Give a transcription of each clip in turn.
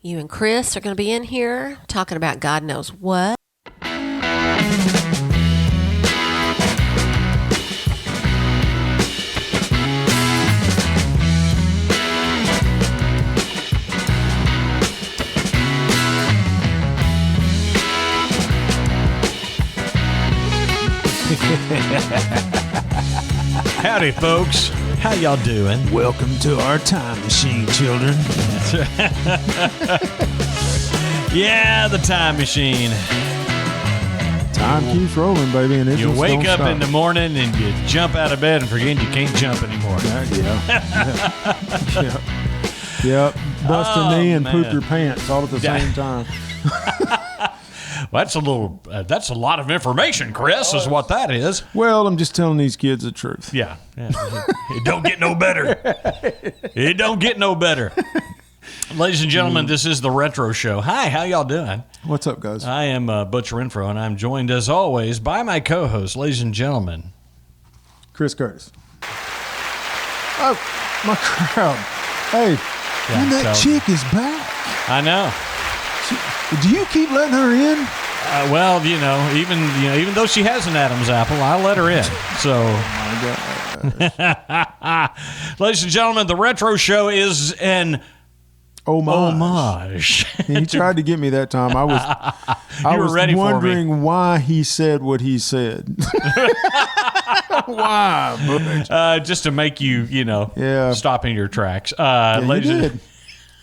You and Chris are going to be in here talking about God knows what. Howdy, folks. How y'all doing? Welcome to our time machine, children. Yeah, the time machine. Time keeps rolling, baby, and it You just wake don't up stop. in the morning and you jump out of bed and forget you can't jump anymore. Yep. Bust a knee and man. poop your pants all at the same time. Well, that's a lot of information, Chris, is what that is. Well, I'm just telling these kids the truth. Yeah. It don't get no better. It don't get no better. Ladies and gentlemen, this is the Retro Show. Hi, how y'all doing? What's up, guys? I am Butch Renfro, and I'm joined, as always, by my co-host, ladies and gentlemen. Chris Curtis. Oh, my crowd. Hey, and that chick is back. I know. Do you keep letting her in? Well, even though she has an Adam's apple, I let her in. So, ladies and gentlemen, the Retro Show is an homage. He tried to get me that time. I was ready wondering why he said what he said. Why, Butch? Just to make you, stop in your tracks. Ladies you did.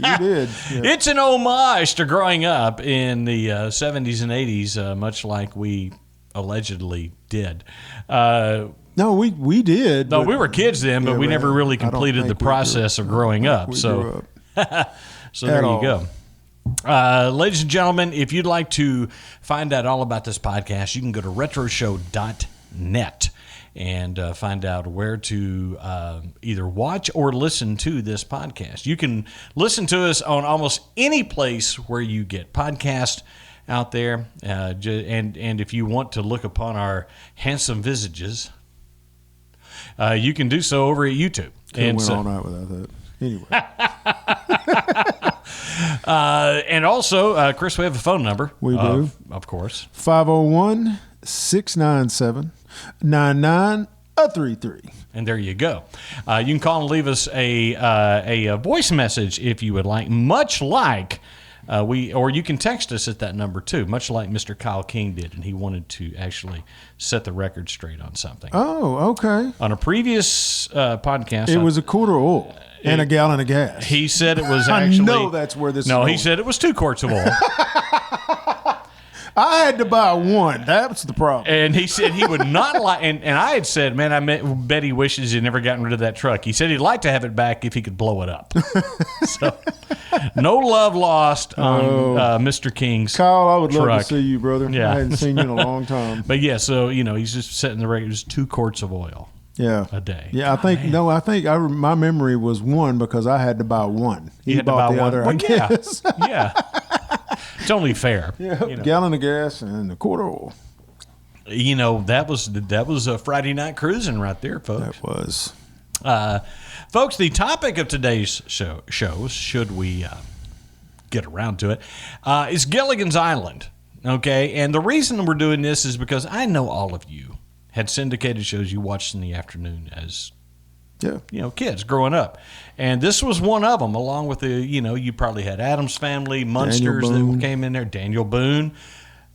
You did. Yeah. It's an homage to growing up in the 70s and 80s, much like we allegedly did. No, we did. No, we were kids then, but we never really I don't completed the think we process of growing up. We So, grew up. so there you go. Ladies and gentlemen, if you'd like to find out all about this podcast, you can go to retroshow.net and find out where to either watch or listen to this podcast. You can listen to us on almost any place where you get podcasts out there. And if you want to look upon our handsome visages, you can do so over at YouTube. Couldn't went all night without that. Anyway. And also, Chris, we have a phone number. We do. Of course. 501-697-9933. And there you go. You can call and leave us a voice message if you would like, much like or you can text us at that number too, much like Mr. Kyle King did, and he wanted to actually set the record straight on something. Oh, okay. On a previous podcast, It was a quarter of oil and a gallon of gas. He said it was actually. I know that's where this. No, is he said it was 2 quarts of oil. I had to buy one. That's the problem. And he said he would not like, and I had said, man, I bet he wishes he'd never gotten rid of that truck. He said he'd like to have it back if he could blow it up. So, no love lost on Mr. King's Kyle, I would truck. love to see you, brother. Yeah. I hadn't seen you in a long time. But yeah, so, he's just setting the record. It was 2 quarts of oil a day. Yeah, I think my memory was one because I had to buy one. You had to bought buy the one? other, Well, I guess. Yeah. It's only fair. Yeah, gallon of gas and a quarter of oil. That was a Friday night cruising right there, folks. That was. Folks, the topic of today's show, should we get around to it, is Gilligan's Island. Okay, and the reason we're doing this is because I know all of you had syndicated shows you watched in the afternoon as kids growing up. And this was one of them, along with you probably had Addams Family, Munsters that came in there, Daniel Boone.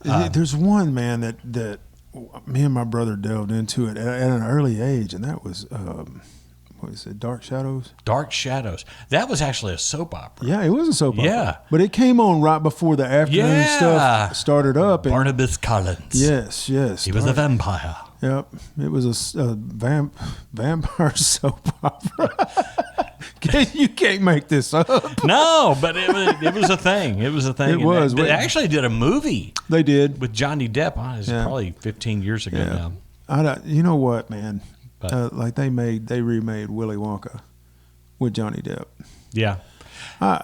There's one, man, that me and my brother delved into it at an early age, and that was, what is it, Dark Shadows? Dark Shadows. That was actually a soap opera. Yeah, it was a soap opera. Yeah. But it came on right before the afternoon stuff started up. And Barnabas Collins. Yes. He was a vampire. Yep, it was a vampire soap opera. You can't make this up. No, but it was a thing. It was a thing. It was. They actually did a movie. They did with Johnny Depp. It was probably 15 years ago now. You know what, man? Like they remade Willy Wonka with Johnny Depp. Yeah. Why?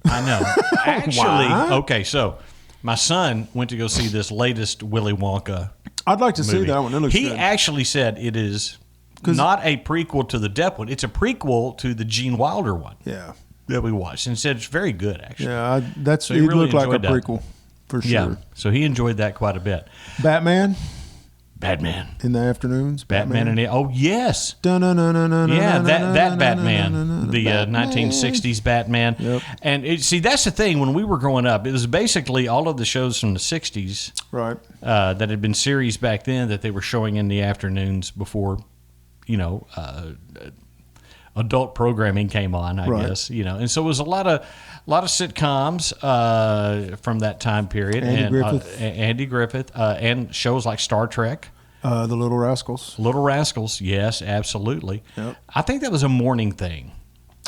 I know. Actually, okay, so my son went to go see this latest Willy Wonka I'd like to movie. see that one. It looks he good. actually said it is not a prequel to the Depp one. It's a prequel to the Gene Wilder one. Yeah. that we watched, and said it's very good, actually. Yeah, So he it really looked like a enjoyed that. prequel for sure. Yeah, so he enjoyed that quite a bit. Batman Batman in the afternoons. and yes. Yeah, That Batman, the 1960s Batman. Yep. And see, that's the thing. When we were growing up, it was basically all of the shows from the 60s Right. that had been series back then that they were showing in the afternoons before, adult programming came on, I Right. guess. And so it was a lot of sitcoms from that time period. Andy Griffith, and shows like Star Trek. The Little Rascals. Little Rascals, yes, absolutely. Yep. I think that was a morning thing.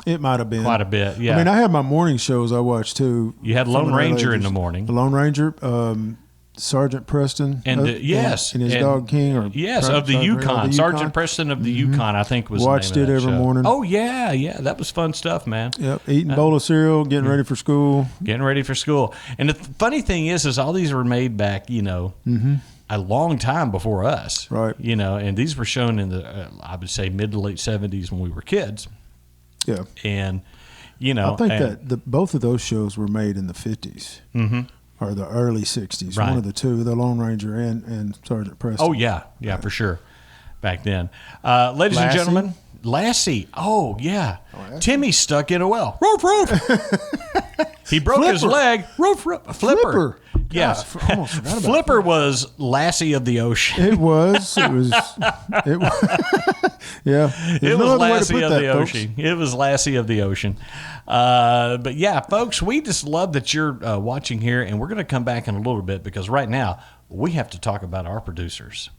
It might have been Quite a bit, yeah. I mean, I had my morning shows I watched too. You had Lone Some of the Ranger in ladies. the morning. The Lone Ranger, Sergeant Preston, And and his and- dog King, or yes, Sergeant of the Sergeant Yukon. the Sergeant Yukon. Preston of the Yukon, I think was Watched the name it of that every show. morning. Oh yeah, that was fun stuff, man. Yep, eating a bowl of cereal, getting ready for school. Getting ready for school. And the funny thing is all these were made back, a long time before us. Right. And these were shown in the, I would say, mid to late 70s when we were kids. Yeah, And, I think that both of those shows were made in the 50s or the early 60s. Right. One of the two, the Lone Ranger and Sergeant Preston. Oh, yeah, for sure. Back then. Ladies and Lassie? gentlemen, Lassie. Oh, yeah. Lassie. Timmy stuck in a well. Roof, roof. He broke his Flipper. leg. Roof, roof. Flipper. Yeah. Gosh, I almost forgot about Flipper was Lassie of the ocean. It was. It was. Yeah. It There's was no other way to Lassie put of that, the folks. ocean. It was Lassie of the ocean. But yeah, folks, we just love that you're watching here, and we're going to come back in a little bit because right now we have to talk about our producers.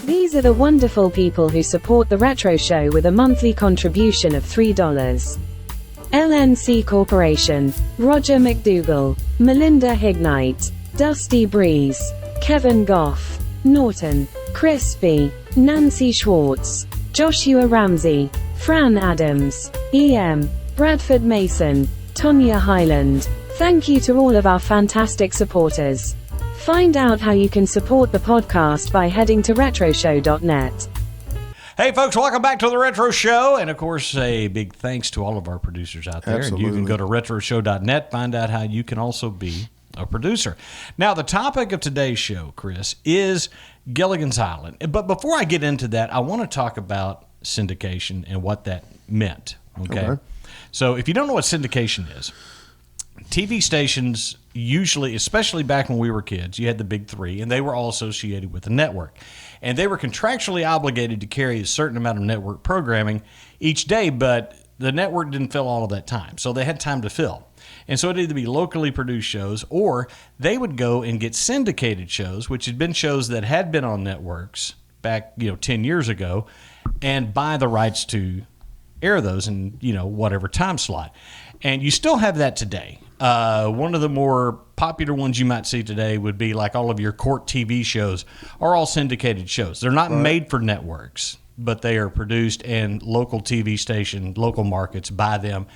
These are the wonderful people who support the Retro Show with a monthly contribution of $3. LNC Corporation, Roger McDougall, Melinda Hignite, Dusty Breeze, Kevin Goff, Norton, Chris V, Nancy Schwartz, Joshua Ramsey, Fran Adams, EM, Bradford Mason, Tonya Highland. Thank you to all of our fantastic supporters. Find out how you can support the podcast by heading to retroshow.net. Hey, folks, welcome back to the Retro Show. And, of course, a big thanks to all of our producers out there. Absolutely. And you can go to retroshow.net, find out how you can also be a producer. Now, the topic of today's show, Chris, is Gilligan's Island. But before I get into that, I want to talk about syndication and what that meant. Okay. So if you don't know what syndication is, TV stations usually, especially back when we were kids, you had the big three, and they were all associated with the network. And they were contractually obligated to carry a certain amount of network programming each day, but the network didn't fill all of that time. So they had time to fill. And so it'd either be locally produced shows, or they would go and get syndicated shows, which had been shows that had been on networks back 10 years ago, and buy the rights to air those in whatever time slot. And you still have that today. One of the more popular ones you might see today would be like all of your court TV shows are all syndicated shows. They're not made for networks, but they are produced, and local TV station, local markets buy them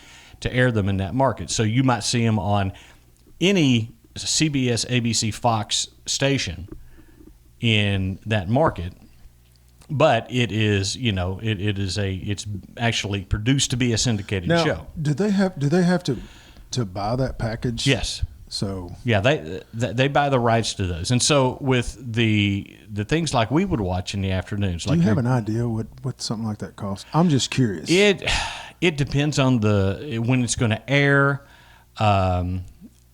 to air them in that market. So you might see them on any CBS, ABC, Fox station in that market. But it is, it's actually produced to be a syndicated Now, show. do they have to buy that package? Yes. So Yeah, they buy the rights to those. And so with the things like we would watch in the afternoons, do like you have an idea what something like that costs? I'm just curious. it depends on when it's going to air,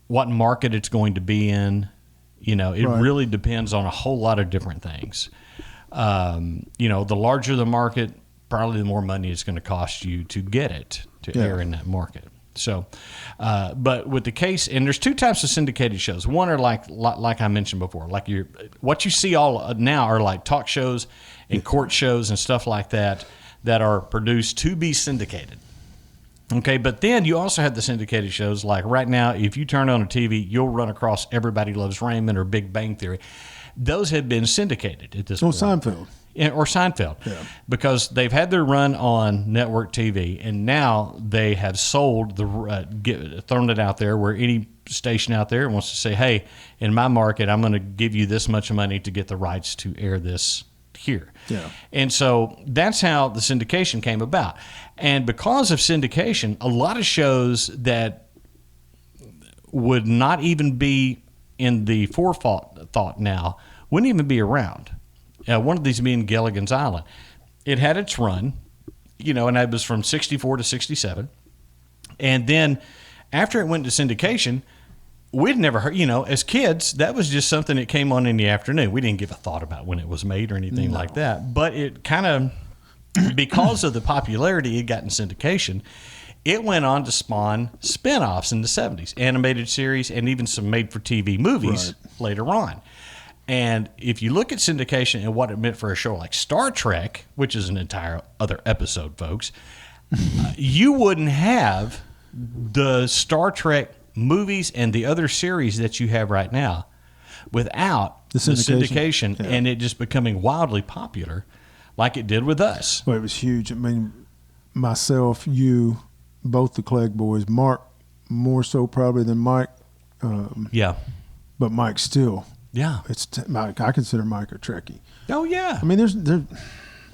what market it's going to be in. It Right. really depends on a whole lot of different things. The larger the market, probably the more money it's going to cost you to get it to air in that market. So, but with the case, and there's two types of syndicated shows. One are like I mentioned before, like what you see all now are like talk shows and court shows and stuff like that are produced to be syndicated. Okay, but then you also have the syndicated shows. Like right now, if you turn on a TV, you'll run across Everybody Loves Raymond or Big Bang Theory. Those have been syndicated at this point. Seinfeld. Or Seinfeld, because they've had their run on network TV, and now they have sold thrown it out there where any station out there wants to say, hey, in my market, I'm going to give you this much money to get the rights to air this here. Yeah. And so that's how the syndication came about. And because of syndication, a lot of shows that would not even be in the forethought now wouldn't even be around. One of these being Gilligan's Island. It had its run, and it was from 64 to 67. And then after it went to syndication, we'd never heard, as kids, that was just something that came on in the afternoon. We didn't give a thought about when it was made or anything like that. But it kind of, because of the popularity it got in syndication, it went on to spawn spin-offs in the 70s, animated series, and even some made-for-TV movies later on. And if you look at syndication and what it meant for a show like Star Trek, which is an entire other episode, folks, you wouldn't have the Star Trek movies and the other series that you have right now without the syndication and it just becoming wildly popular like it did with us. Well, it was huge. I mean, myself, you, both the Clegg boys, Mark more so probably than Mike. But Mike still. Yeah. I consider Mike a Trekkie. Oh, yeah. I mean,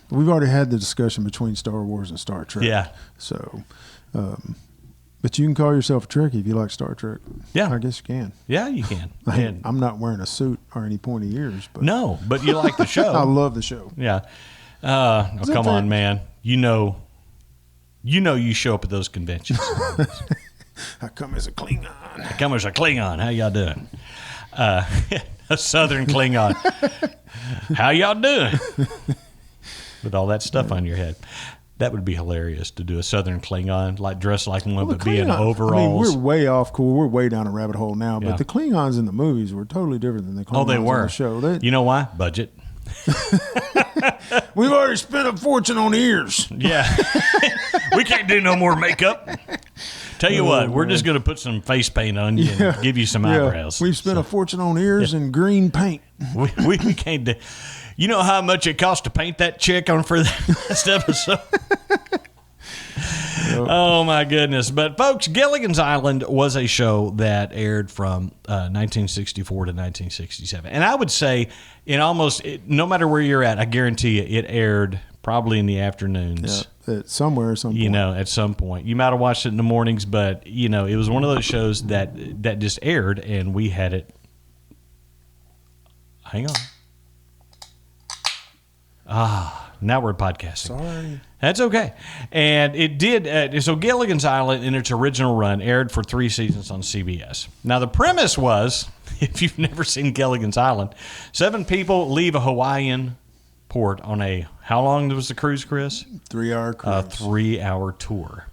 we've already had the discussion between Star Wars and Star Trek. Yeah. So, but you can call yourself a Trekkie if you like Star Trek. Yeah. I guess you can. Yeah, you can. I'm not wearing a suit or any pointy ears. But no, but you like the show. I love the show. Yeah. Come on, man. You show up at those conventions. I come as a Klingon. How y'all doing? A Southern Klingon. How y'all doing? With all that stuff on your head. That would be hilarious to do a Southern Klingon, like dressed like one, but be in overalls. I mean, we're way off cool. We're way down a rabbit hole now. But Yeah. the Klingons in the movies were totally different than the Klingons They were. on the show. You know why? Budget. We've already spent a fortune on ears. Yeah. We can't do no more makeup. Tell you what, we're just going to put some face paint on you and give you some eyebrows. We've spent a fortune on ears and green paint. We can't do. You know how much it cost to paint that chick on for that last episode? Oh, my goodness. But, folks, Gilligan's Island was a show that aired from 1964 to 1967. And I would say, no matter where you're at, I guarantee you it aired probably in the afternoons. Yeah, somewhere, some point. At some point. You might have watched it in the mornings, but, it was one of those shows that just aired, and we had it. Hang on. Now we're podcasting. Sorry. That's okay. And it did. So Gilligan's Island, in its original run, aired for 3 seasons on CBS. Now, the premise was, if you've never seen Gilligan's Island, 7 people leave a Hawaiian port on how long was the cruise, Chris? 3-hour cruise. A 3-hour tour.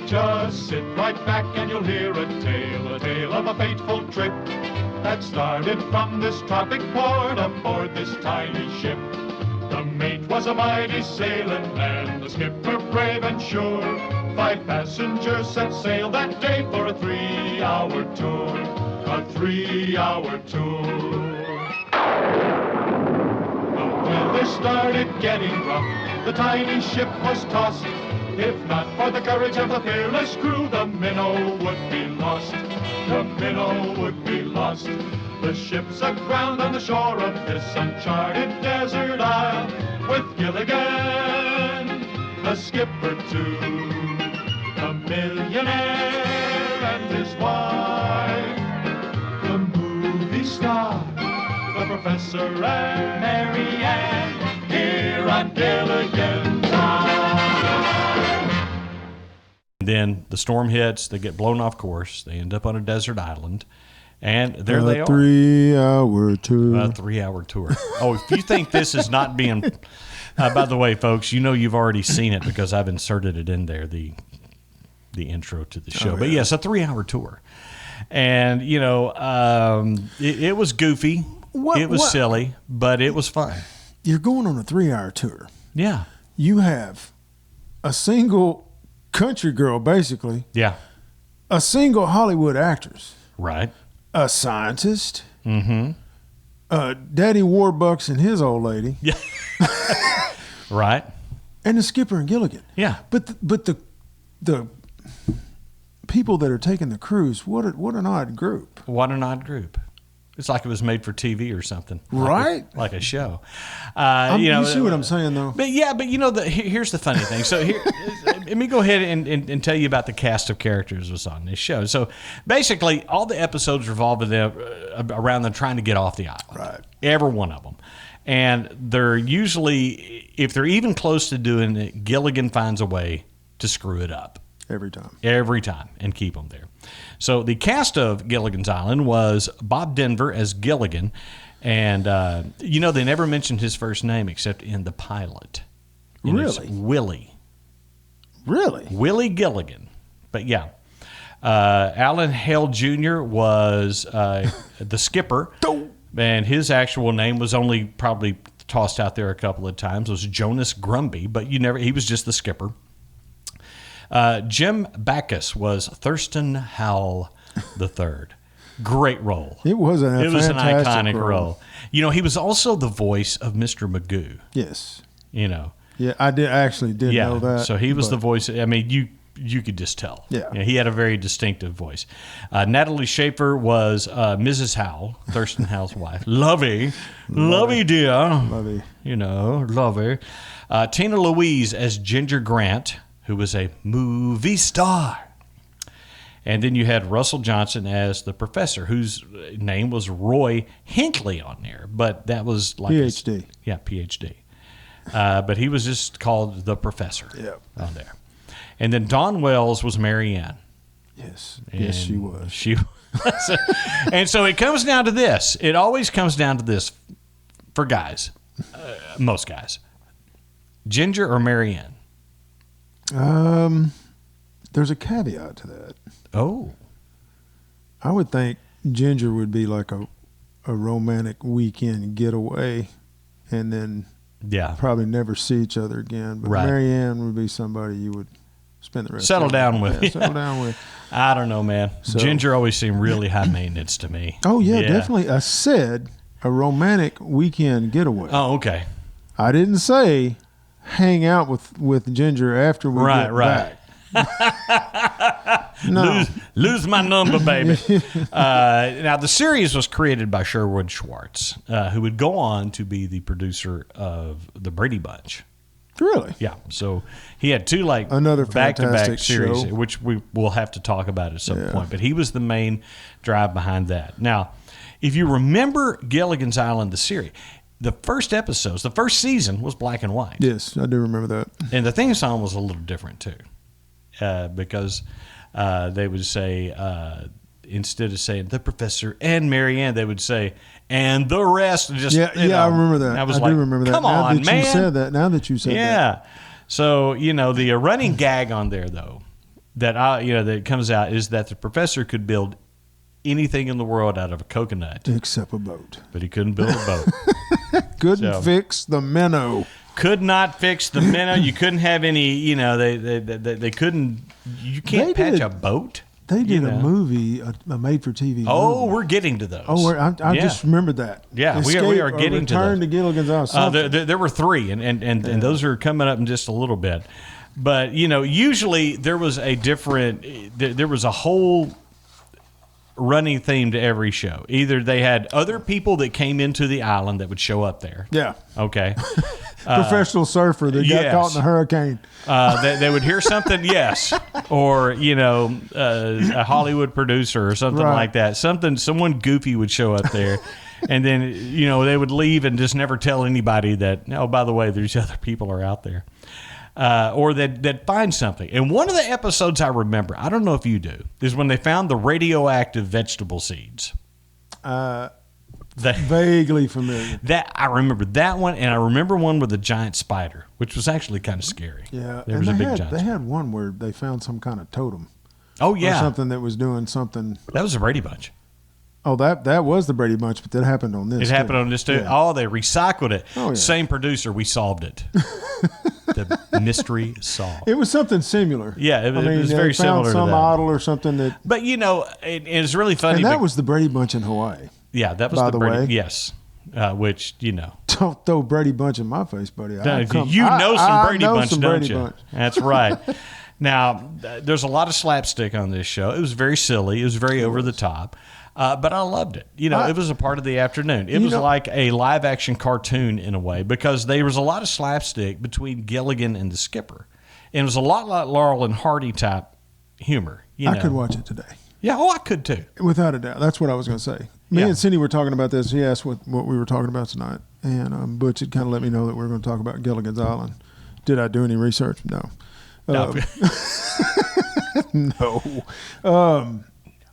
Just sit right back and you'll hear a tale of a fateful trip that started from this tropic port aboard this tiny ship. The mate was a mighty sailing man, the skipper brave and sure. 5 passengers set sail that day for a 3-hour tour. A 3-hour tour. The weather started getting rough, the tiny ship was tossed. If not for the courage of the fearless crew, the minnow would be lost. The minnow would be lost. The ship's aground on the shore of this uncharted desert isle, with Gilligan, the skipper too, a millionaire and his wife, the movie star, the professor and Mary Ann, here on Gilligan's Island. Then the storm hits, they get blown off course, they end up on a desert island, and there they are. 3-hour tour. A 3-hour tour. Oh, if you think this is not being... by the way, folks, you've already seen it because I've inserted it in there, the intro to the show. Oh, yeah. But yes, a 3-hour tour. And, it was goofy. It was silly, but it was fun. You're going on a 3-hour tour. Yeah. You have a single country girl, basically. Yeah. A single Hollywood actress. Right. A scientist. Mm-hmm. Daddy Warbucks and his old lady. Yeah. Right. And the skipper and Gilligan. Yeah. But the people that are taking the cruise, what an odd group. What an odd group. It's like it was made for TV or something, Right? Like a show. You see what I'm saying, though? But here's the funny thing. So here, let me go ahead and tell you about the cast of characters was on this show. So basically, all the episodes revolve around them trying to get off the island. Right. Every one of them. And they're usually, if they're even close to doing it, Gilligan finds a way to screw it up. Every time, and keep them there. So the cast of Gilligan's Island was Bob Denver as Gilligan, and they never mentioned his first name except in the pilot. And really? It's Willie. Really? Willie Gilligan. But yeah. Alan Hale Jr. was the skipper, and his actual name was only probably tossed out there a couple of times. It was Jonas Grumby, but he was just the skipper. Jim Backus was Thurston Howell III. Great role. It was an iconic role. He was also the voice of Mr. Magoo. Yes. Yeah, I actually did know that. So he was the voice. I mean, you could just tell. Yeah. He had a very distinctive voice. Natalie Schaefer was Mrs. Howell, Thurston Howell's wife. Lovey dear. Lovey. Lovey. Tina Louise as Ginger Grant, who was a movie star. And then you had Russell Johnson as the professor, whose name was Roy Hinckley on there. But that was like PhD. PhD. But he was just called the professor on there. And then Dawn Wells was Mary Ann. Yes. Yes, she was. And so it comes down to this. It always comes down to this for guys, most guys. Ginger or Mary Ann? There's a caveat to that. Oh. I would think Ginger would be like a romantic weekend getaway and then probably never see each other again. But Mary Ann would be somebody you would spend the rest settle of down with. Yeah, settle down with. I don't know, man. So, Ginger always seemed really high maintenance to me. Oh, yeah, definitely. I said a romantic weekend getaway. Oh, okay. I didn't say hang out with Ginger after we get back. No. Lose my number, baby. Now, the series was created by Sherwood Schwartz, who would go on to be the producer of The Brady Bunch. Really? Yeah. So he had two another back-to-back series, show, which we will have to talk about at some point. But he was the main drive behind that. Now, if you remember Gilligan's Island, the series, the first episodes, the first season was black and white. Yes, I do remember that. And the theme song was a little different too, because they would say instead of saying the professor and Mary Ann, they would say and the rest. Just I remember that. I do remember that. Come on, man! Now that you said that. Yeah. So the running gag on there though that comes out is that the professor could build anything in the world out of a coconut except a boat, but he couldn't build a boat. Couldn't fix the minnow. Could not fix the minnow. You couldn't have any. They couldn't. You can't patch a boat. They did a movie, a made-for-TV. Oh, movie. We're getting to those. Oh, I just remembered that. Yeah, we are getting to those. Return to Gilligan's Island. There were three, and those are coming up in just a little bit. But usually there was a different. There was a whole running theme to every show. Either they had other people that came into the island that would show up there. Yeah. Okay. Professional surfer that got caught in the hurricane. They would hear something, yes, or a Hollywood producer or something like that. Someone goofy would show up there, and then they would leave and just never tell anybody that. Oh, by the way, these other people are out there. Or they'd find something. And one of the episodes I remember, I don't know if you do, is when they found the radioactive vegetable seeds. Vaguely familiar. I remember that one, and I remember one with a giant spider, which was actually kind of scary. Yeah, there was a big giant spider. They had one where they found some kind of totem. Oh, yeah. Or something that was doing something. That was the Brady Bunch. Oh, that was the Brady Bunch, but that happened on this. It happened on this too. Yeah. Oh, they recycled it. Oh, yeah. Same producer. We solved it. The mystery solved. It was something similar. Yeah, it was very similar to that. Some model or something that. But it's really funny. And that was the Brady Bunch in Hawaii. Yeah, that was by the Brady. Way. Yes, which Don't throw Brady Bunch in my face, buddy. Some Brady Bunch, don't you? That's right. Now, there's a lot of slapstick on this show. It was very silly. It was very over the top. But I loved it. It was a part of the afternoon. It was like a live-action cartoon in a way because there was a lot of slapstick between Gilligan and the skipper. And it was a lot like Laurel and Hardy type humor. I could watch it today. Yeah, I could too. Without a doubt. That's what I was going to say. Me and Cindy were talking about this. He asked what we were talking about tonight. And Butch had kind of let me know that we were going to talk about Gilligan's Island. Did I do any research? No. No. No.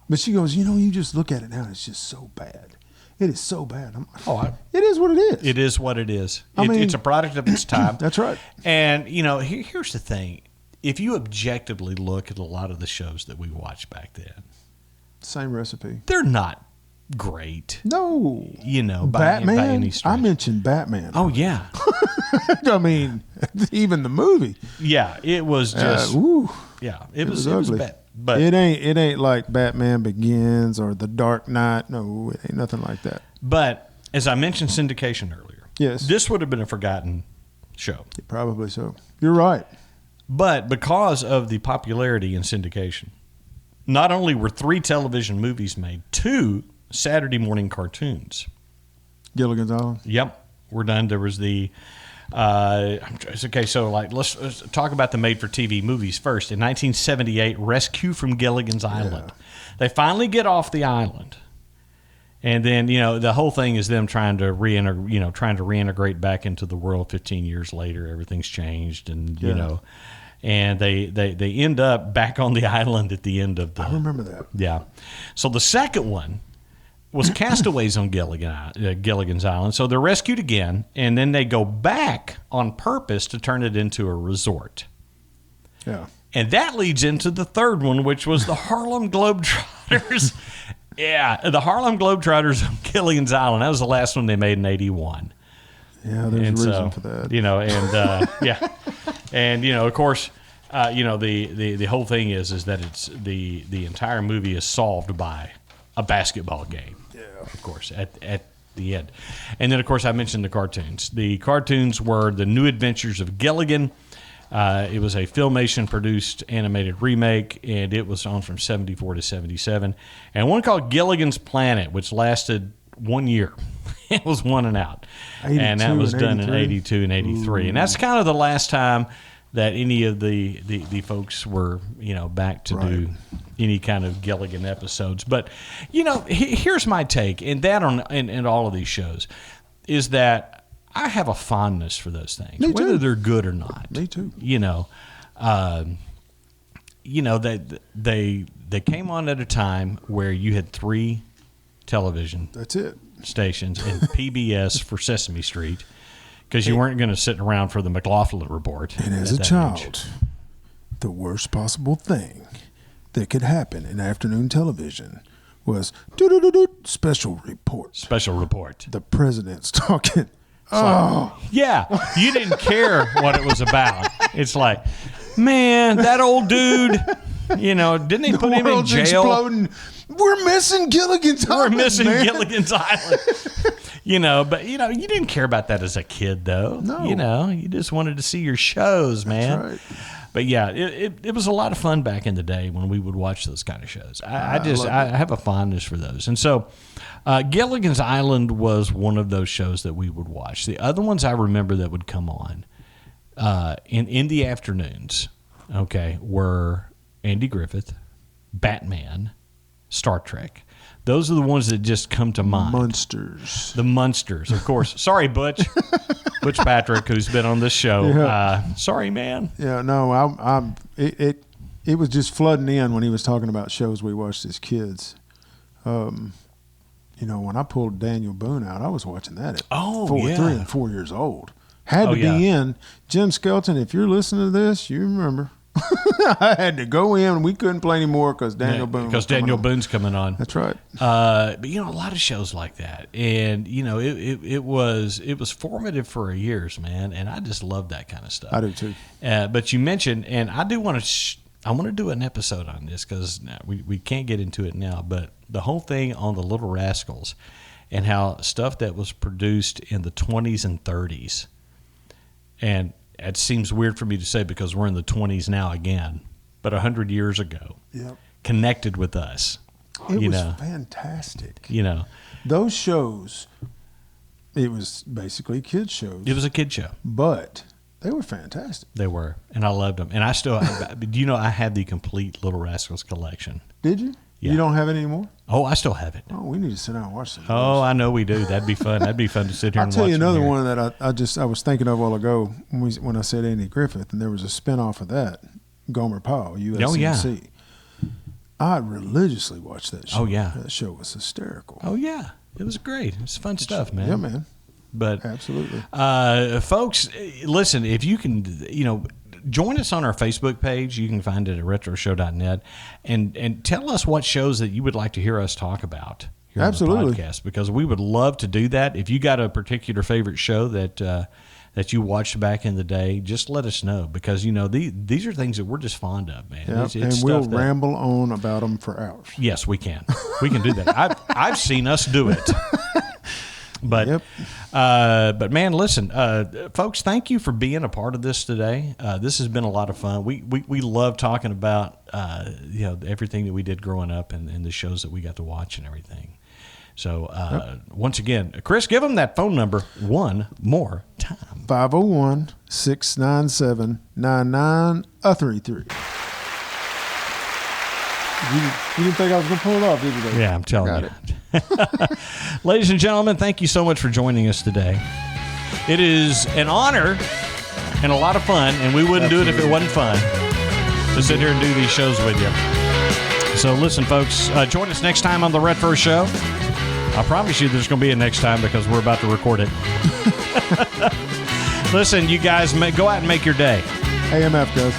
But she goes, you just look at it now. It's just so bad. It is so bad. I'm like, it is what it is. It is what it is. It's a product of its time. That's right. And, here's the thing. If you objectively look at a lot of the shows that we watched back then. Same recipe. They're not great. No. Batman, by any stretch. I mentioned Batman. Oh, yeah. I mean, even the movie. Yeah, it was just. Yeah, it was bad. But it ain't like Batman Begins or The Dark Knight. No, it ain't nothing like that. But as I mentioned syndication earlier, yes, this would have been a forgotten show. Probably so. You're right. But because of the popularity in syndication, not only were 3 television movies made, 2 Saturday morning cartoons. Gilligan's Island? Yep, were done. There was the okay, so let's talk about the made-for-TV movies first. In 1978, Rescue from Gilligan's Island. They finally get off the island, and then the whole thing is them trying to reintegrate back into the world. 15 years later, everything's changed, and and they end up back on the island at the end of the. I remember that. Yeah, so the second one was castaways on Gilligan's Island. So they're rescued again, and then they go back on purpose to turn it into a resort. Yeah. And that leads into the third one, which was the Harlem Globetrotters. Yeah, the Harlem Globetrotters on Gilligan's Island. That was the last one they made in 1981. Yeah, there's a reason for that. And of course, the whole thing is that it's the entire movie is solved by a basketball game. Of course, at the end. And then, of course, I mentioned the cartoons. The cartoons were The New Adventures of Gilligan. It was a Filmation-produced animated remake, and it was on from 74 to 77. And one called Gilligan's Planet, which lasted 1 year. It was one and out. And that was done in 82 and 83. Ooh. And that's kind of the last time that any of the folks were, back to do any kind of Gilligan episodes. But, here's my take, and that in all of these shows, is that I have a fondness for those things, whether they're good or not. Me too. That they came on at a time where you had 3 television stations and PBS for Sesame Street. Because you weren't going to sit around for the McLaughlin Report. And as a child, the worst possible thing that could happen in afternoon television was special report. Special report. The president's talking. Yeah, you didn't care what it was about. It's like, man, that old dude, didn't they put him in jail? Exploding. We're missing Gilligan's Island. We're missing Gilligan's Island. But you didn't care about that as a kid, though. No. You just wanted to see your shows, man. That's right. But yeah, it was a lot of fun back in the day when we would watch those kind of shows. I have a fondness for those. And so Gilligan's Island was one of those shows that we would watch. The other ones I remember that would come on in the afternoons, were Andy Griffith, Batman, Star Trek. Those are the ones that just come to mind. Munsters. The Munsters, of course. Sorry, Butch. Butch Patrick, who's been on this show. Yeah. Sorry, man. Yeah, no, it was just flooding in when he was talking about shows we watched as kids. When I pulled Daniel Boone out, I was watching that at 3 and 4 years old. Had to be in. Jim Skelton, if you're listening to this, you remember. I had to go in. We couldn't play anymore because Daniel Boone's coming on. That's right. But a lot of shows like that, and it was formative for years, man. And I just love that kind of stuff. I do too. But you mentioned, and I do want to. I want to do an episode on this because we can't get into it now. But the whole thing on the Little Rascals and how stuff that was produced in the 20s and 30s, and it seems weird for me to say because we're in the 20s now again, but 100 years ago. Yep. Connected with us. It was fantastic. Those shows, it was basically kids shows. It was a kid show. But they were fantastic. They were. And I loved them. And I still, I had the complete Little Rascals collection. Did you? Yeah. You don't have it anymore? Oh, I still have it. Oh, we need to sit down and watch some. Oh, I know we do. That'd be fun. That'd be fun to sit here and watch. I'll tell you another one that I was thinking of a while ago when I said Andy Griffith, and there was a spinoff of that, Gomer Pyle, USNC. Oh, yeah. I religiously watched that show. Oh, yeah. That show was hysterical. Oh, yeah. It was great. It's fun stuff, man. Yeah, man. But absolutely. Folks, listen, if you can, join us on our Facebook page. You can find it at retroshow.net, and tell us what shows that you would like to hear us talk about here on the podcast, because we would love to do that. If you got a particular favorite show that you watched back in the day, just let us know, because these are things that we're just fond of, man. Yep. And we'll ramble on about them for hours. Yes, we can. We can do that. I've seen us do it. But but man, listen, folks, thank you for being a part of this today. This has been a lot of fun. We love talking about everything that we did growing up and the shows that we got to watch and everything. So once again, Chris, give them that phone number one more time. 501-697-9933. You didn't think I was going to pull it off, did you? Yeah, I'm telling you. Ladies and gentlemen, thank you so much for joining us today. It is an honor and a lot of fun, and we wouldn't do it if it wasn't fun to sit here and do these shows with you. So listen, folks, join us next time on The Retro Show. I promise you there's going to be a next time, because we're about to record it. Listen, you guys, go out and make your day. AMF, guys.